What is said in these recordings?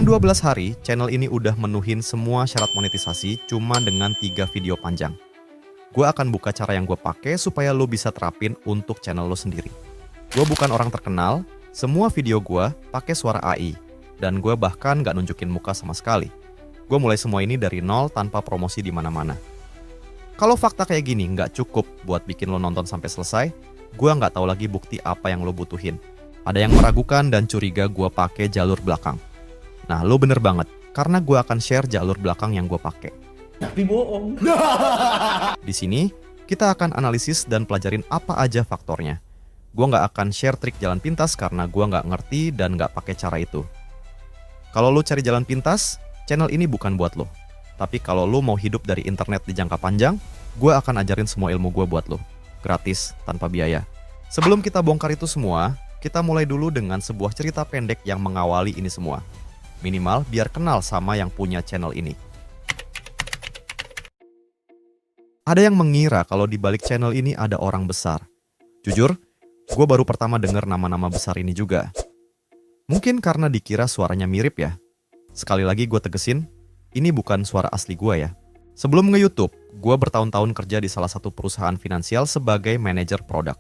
12 hari, channel ini udah menuhin semua syarat monetisasi cuma dengan 3 video panjang. Gue akan buka cara yang gue pakai supaya lo bisa terapin untuk channel lo sendiri. Gue bukan orang terkenal, semua video gue pakai suara AI, dan gue bahkan gak nunjukin muka sama sekali. Gue mulai semua ini dari nol tanpa promosi di mana-mana. Kalau fakta kayak gini nggak cukup buat bikin lo nonton sampai selesai, gue nggak tahu lagi bukti apa yang lo butuhin. Ada yang meragukan dan curiga gue pakai jalur belakang. Nah, lo bener banget, karena gue akan share jalur belakang yang gue pakai. Tapi bohong. Di sini, kita akan analisis dan pelajarin apa aja faktornya. Gue nggak akan share trik jalan pintas karena gue nggak ngerti dan nggak pakai cara itu. Kalau lo cari jalan pintas, channel ini bukan buat lo. Tapi kalau lo mau hidup dari internet di jangka panjang, gue akan ajarin semua ilmu gue buat lo. Gratis, tanpa biaya. Sebelum kita bongkar itu semua, kita mulai dulu dengan sebuah cerita pendek yang mengawali ini semua. Minimal biar kenal sama yang punya channel ini. Ada yang mengira kalau di balik channel ini ada orang besar. Jujur, gue baru pertama dengar nama-nama besar ini juga. Mungkin karena dikira suaranya mirip ya. Sekali lagi gue tegesin, ini bukan suara asli gue ya. Sebelum nge-YouTube, gue bertahun-tahun kerja di salah satu perusahaan finansial sebagai manajer produk.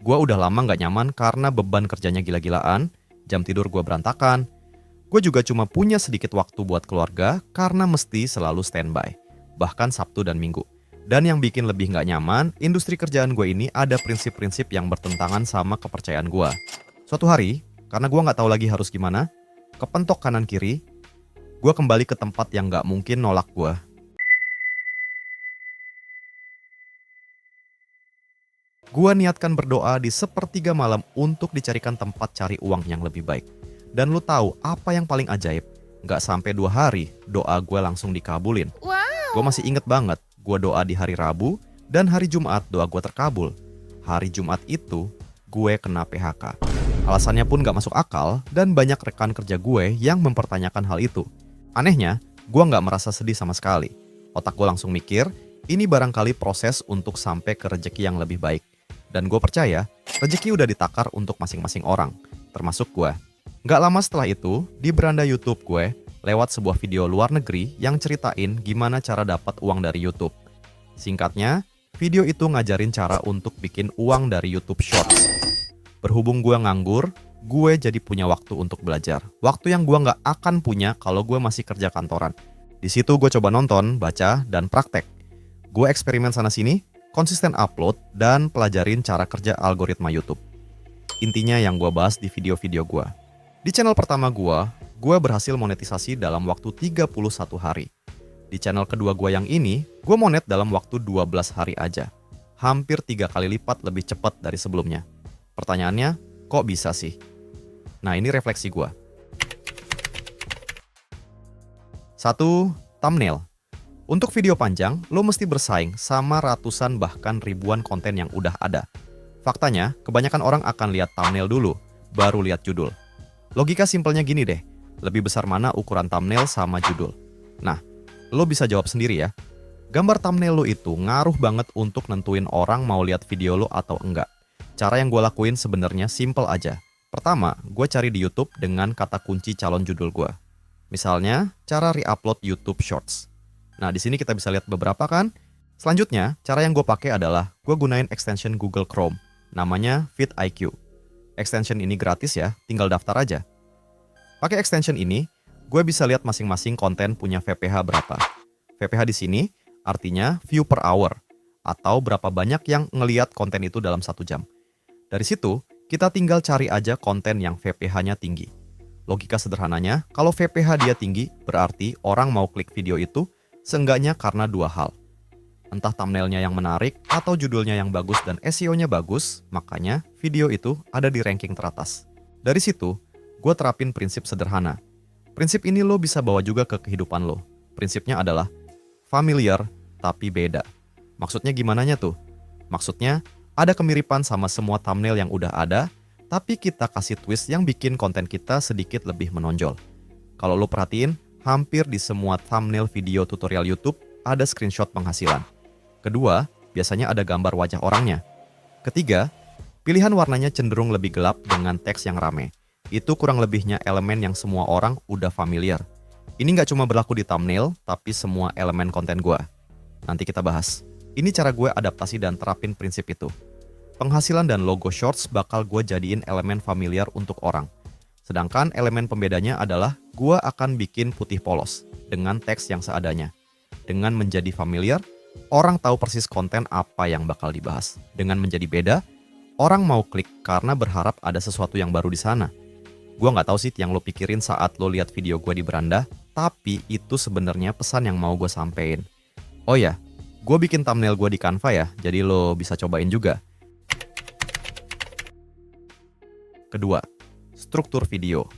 Gue udah lama gak nyaman karena beban kerjanya gila-gilaan, jam tidur gue berantakan. Gue juga cuma punya sedikit waktu buat keluarga karena mesti selalu standby, bahkan Sabtu dan Minggu. Dan yang bikin lebih gak nyaman, industri kerjaan gue ini ada prinsip-prinsip yang bertentangan sama kepercayaan gue. Suatu hari, karena gue gak tahu lagi harus gimana, kepentok kanan-kiri, gue kembali ke tempat yang gak mungkin nolak gue. Gue niatkan berdoa di sepertiga malam untuk dicarikan tempat cari uang yang lebih baik. Dan lu tahu apa yang paling ajaib? Gak sampai 2 hari, doa gue langsung dikabulin. Gue masih inget banget, gue doa di hari Rabu, dan hari Jumat doa gue terkabul. Hari Jumat itu, gue kena PHK. Alasannya pun gak masuk akal, dan banyak rekan kerja gue yang mempertanyakan hal itu. Anehnya, gue nggak merasa sedih sama sekali. Otak gue langsung mikir, ini barangkali proses untuk sampai ke rejeki yang lebih baik. Dan gue percaya, rejeki udah ditakar untuk masing-masing orang, termasuk gue. Nggak lama setelah itu, di beranda YouTube gue, lewat sebuah video luar negeri yang ceritain gimana cara dapat uang dari YouTube. Singkatnya, video itu ngajarin cara untuk bikin uang dari YouTube Shorts. Berhubung gue nganggur, gue jadi punya waktu untuk belajar. Waktu yang gue nggak akan punya kalau gue masih kerja kantoran. Di situ gue coba nonton, baca, dan praktek. Gue eksperimen sana-sini, konsisten upload, dan pelajarin cara kerja algoritma YouTube. Intinya yang gue bahas di video-video gue. Di channel pertama gue berhasil monetisasi dalam waktu 31 hari. Di channel kedua gue yang ini, gue monet dalam waktu 12 hari aja. Hampir 3 kali lipat lebih cepat dari sebelumnya. Pertanyaannya, kok bisa sih? Nah, ini refleksi gue. 1. Thumbnail. Untuk video panjang, lo mesti bersaing sama ratusan bahkan ribuan konten yang udah ada. Faktanya, kebanyakan orang akan lihat thumbnail dulu, baru lihat judul. Logika simpelnya gini deh, lebih besar mana ukuran thumbnail sama judul? Nah, lo bisa jawab sendiri ya. Gambar thumbnail lo itu ngaruh banget untuk nentuin orang mau lihat video lo atau enggak. Cara yang gue lakuin sebenarnya simple aja. Pertama, gue cari di YouTube dengan kata kunci calon judul gue. Misalnya, cara re-upload YouTube Shorts. Nah, di sini kita bisa lihat beberapa kan? Selanjutnya, cara yang gue pakai adalah gue gunain extension Google Chrome. Namanya vidIQ. Extension ini gratis ya, tinggal daftar aja. Pakai extension ini, gue bisa lihat masing-masing konten punya VPH berapa. VPH di sini artinya view per hour, atau berapa banyak yang ngelihat konten itu dalam 1 jam. Dari situ, kita tinggal cari aja konten yang VPH-nya tinggi. Logika sederhananya, kalau VPH dia tinggi, berarti orang mau klik video itu seenggaknya karena 2 hal. Entah thumbnailnya yang menarik, atau judulnya yang bagus dan SEO-nya bagus, makanya video itu ada di ranking teratas. Dari situ, gue terapin prinsip sederhana. Prinsip ini lo bisa bawa juga ke kehidupan lo. Prinsipnya adalah familiar tapi beda. Maksudnya gimananya tuh? Maksudnya, ada kemiripan sama semua thumbnail yang udah ada, tapi kita kasih twist yang bikin konten kita sedikit lebih menonjol. Kalau lo perhatiin, hampir di semua thumbnail video tutorial YouTube ada screenshot penghasilan. Kedua, biasanya ada gambar wajah orangnya. Ketiga, pilihan warnanya cenderung lebih gelap dengan teks yang rame. Itu kurang lebihnya elemen yang semua orang udah familiar. Ini nggak cuma berlaku di thumbnail, tapi semua elemen konten gue. Nanti kita bahas. Ini cara gue adaptasi dan terapin prinsip itu. Penghasilan dan logo shorts bakal gue jadiin elemen familiar untuk orang. Sedangkan elemen pembedanya adalah gue akan bikin putih polos dengan teks yang seadanya. Dengan menjadi familiar, orang tahu persis konten apa yang bakal dibahas. Dengan menjadi beda, orang mau klik karena berharap ada sesuatu yang baru di sana. Gue nggak tahu sih yang lo pikirin saat lo lihat video gue di beranda, tapi itu sebenarnya pesan yang mau gue sampein. Oh ya, gue bikin thumbnail gue di Canva ya, jadi lo bisa cobain juga. Kedua, struktur video.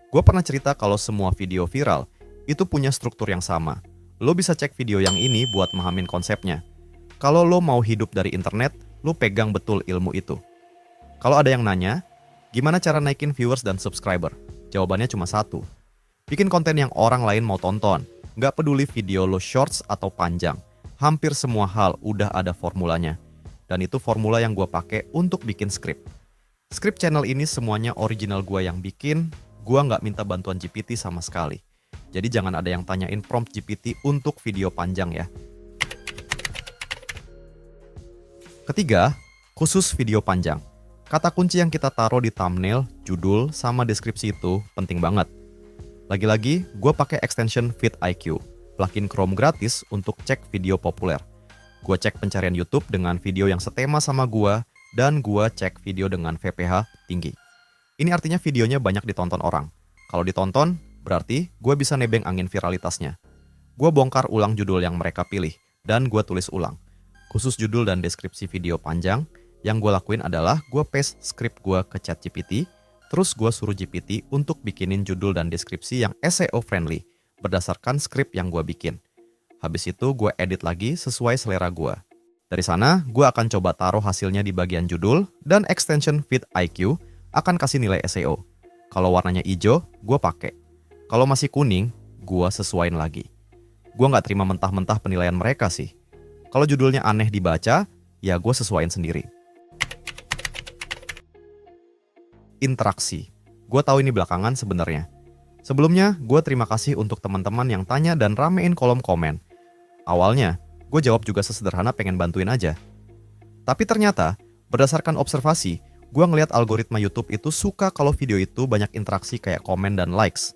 Gue pernah cerita kalau semua video viral itu punya struktur yang sama. Lo bisa cek video yang ini buat memahami konsepnya. Kalau lo mau hidup dari internet, lo pegang betul ilmu itu. Kalau ada yang nanya, gimana cara naikin viewers dan subscriber? Jawabannya cuma satu. Bikin konten yang orang lain mau tonton. Nggak peduli video lo shorts atau panjang. Hampir semua hal udah ada formulanya. Dan itu formula yang gue pakai untuk bikin skrip. Skrip channel ini semuanya original gue yang bikin. Gue nggak minta bantuan GPT sama sekali. Jadi jangan ada yang tanyain prompt GPT untuk video panjang ya. Ketiga, khusus video panjang. Kata kunci yang kita taruh di thumbnail, judul, sama deskripsi itu penting banget. Lagi-lagi, gue pakai extension vidIQ, plugin Chrome gratis untuk cek video populer. Gue cek pencarian YouTube dengan video yang setema sama gue, dan gue cek video dengan VPH tinggi. Ini artinya videonya banyak ditonton orang. Kalau ditonton, berarti gue bisa nebeng angin viralitasnya. Gue bongkar ulang judul yang mereka pilih, dan gue tulis ulang. Khusus judul dan deskripsi video panjang, yang gue lakuin adalah gue paste skrip gue ke ChatGPT, terus gue suruh GPT untuk bikinin judul dan deskripsi yang SEO friendly, berdasarkan skrip yang gue bikin. Habis itu gue edit lagi sesuai selera gue. Dari sana, gue akan coba taruh hasilnya di bagian judul, dan extension vidIQ akan kasih nilai SEO. Kalau warnanya hijau, gue pakai. Kalau masih kuning, gue sesuaiin lagi. Gue nggak terima mentah-mentah penilaian mereka sih. Kalau judulnya aneh dibaca, ya gue sesuaiin sendiri. Interaksi. Gue tahu ini belakangan sebenarnya. Sebelumnya, gue terima kasih untuk teman-teman yang tanya dan ramein kolom komen. Awalnya, gue jawab juga sesederhana pengen bantuin aja. Tapi ternyata, berdasarkan observasi, gue ngelihat algoritma YouTube itu suka kalau video itu banyak interaksi kayak komen dan likes.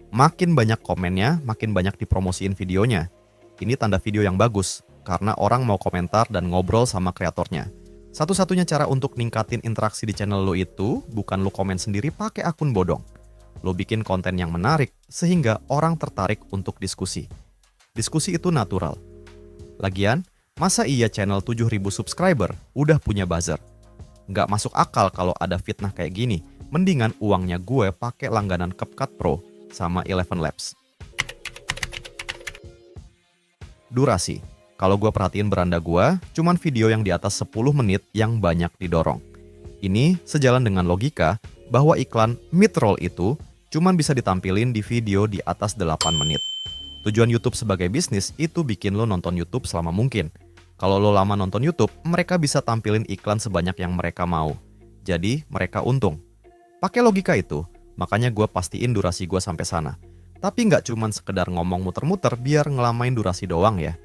Makin banyak komennya, makin banyak dipromosiin videonya. Ini tanda video yang bagus, karena orang mau komentar dan ngobrol sama kreatornya. Satu-satunya cara untuk ningkatin interaksi di channel lo itu, bukan lo komen sendiri pakai akun bodong. Lo bikin konten yang menarik, sehingga orang tertarik untuk diskusi. Diskusi itu natural. Lagian, masa iya channel 7.000 subscriber udah punya buzzer? Nggak masuk akal kalau ada fitnah kayak gini. Mendingan uangnya gue pakai langganan CapCut Pro sama Eleven Labs. Durasi. Kalau gue perhatiin beranda gue, cuman video yang di atas 10 menit yang banyak didorong. Ini sejalan dengan logika bahwa iklan mid-roll itu cuman bisa ditampilin di video di atas 8 menit. Tujuan YouTube sebagai bisnis itu bikin lo nonton YouTube selama mungkin. Kalau lo lama nonton YouTube, mereka bisa tampilin iklan sebanyak yang mereka mau. Jadi, mereka untung. Pakai logika itu, makanya gue pastiin durasi gue sampai sana. Tapi nggak cuman sekedar ngomong muter-muter biar ngelamain durasi doang ya.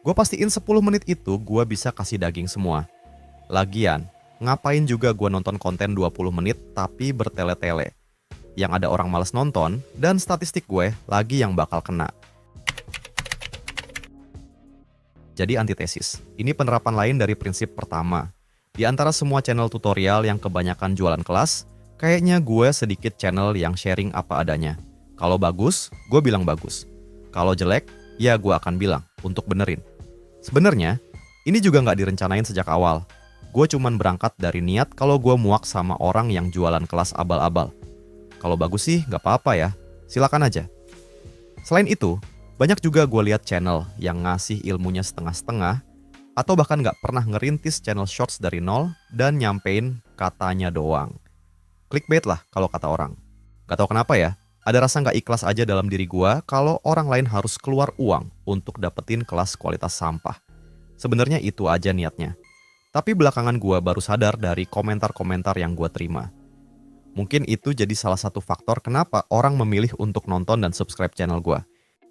Gue pastiin 10 menit itu gue bisa kasih daging semua. Lagian, ngapain juga gue nonton konten 20 menit tapi bertele-tele. Yang ada orang males nonton, dan statistik gue lagi yang bakal kena. Jadi antitesis, ini penerapan lain dari prinsip pertama. Di antara semua channel tutorial yang kebanyakan jualan kelas, kayaknya gue sedikit channel yang sharing apa adanya. Kalau bagus, gue bilang bagus. Kalau jelek, ya gue akan bilang untuk benerin. Sebenarnya, ini juga nggak direncanain sejak awal. Gue cuman berangkat dari niat kalau gue muak sama orang yang jualan kelas abal-abal. Kalau bagus sih nggak apa-apa ya, silakan aja. Selain itu, banyak juga gue lihat channel yang ngasih ilmunya setengah-setengah, atau bahkan nggak pernah ngerintis channel shorts dari nol dan nyampein katanya doang. Clickbait lah kalau kata orang. Gak tau kenapa ya, ada rasa nggak ikhlas aja dalam diri gue kalau orang lain harus keluar uang untuk dapetin kelas kualitas sampah. Sebenarnya itu aja niatnya. Tapi belakangan gue baru sadar dari komentar-komentar yang gue terima. Mungkin itu jadi salah satu faktor kenapa orang memilih untuk nonton dan subscribe channel gue.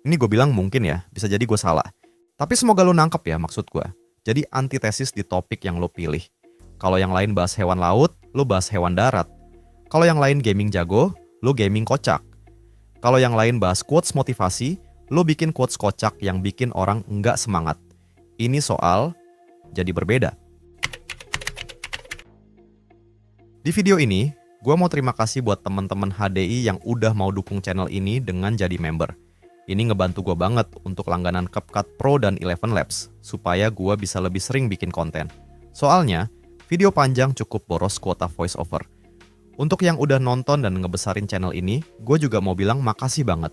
Ini gue bilang mungkin ya, bisa jadi gue salah. Tapi semoga lo nangkep ya maksud gue. Jadi antitesis di topik yang lo pilih. Kalau yang lain bahas hewan laut, lo bahas hewan darat. Kalau yang lain gaming jago, lo gaming kocak. Kalau yang lain bahas quotes motivasi, lo bikin quotes kocak yang bikin orang nggak semangat. Ini soal jadi berbeda. Di video ini, gue mau terima kasih buat teman-teman HDI yang udah mau dukung channel ini dengan jadi member. Ini ngebantu gue banget untuk langganan CapCut Pro dan Eleven Labs, supaya gue bisa lebih sering bikin konten. Soalnya, video panjang cukup boros kuota voiceover. Untuk yang udah nonton dan ngebesarin channel ini, gue juga mau bilang makasih banget.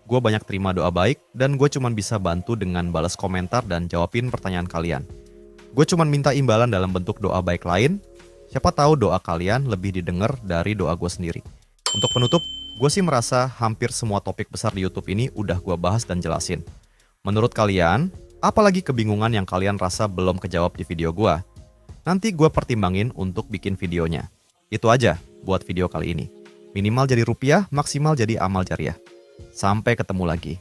Gue banyak terima doa baik, dan gue cuman bisa bantu dengan balas komentar dan jawabin pertanyaan kalian. Gue cuman minta imbalan dalam bentuk doa baik lain, siapa tahu doa kalian lebih didengar dari doa gue sendiri. Untuk penutup, gue sih merasa hampir semua topik besar di YouTube ini udah gue bahas dan jelasin. Menurut kalian, apalagi kebingungan yang kalian rasa belum kejawab di video gue? Nanti gue pertimbangin untuk bikin videonya. Itu aja buat video kali ini. Minimal jadi rupiah, maksimal jadi amal jariah. Sampai ketemu lagi.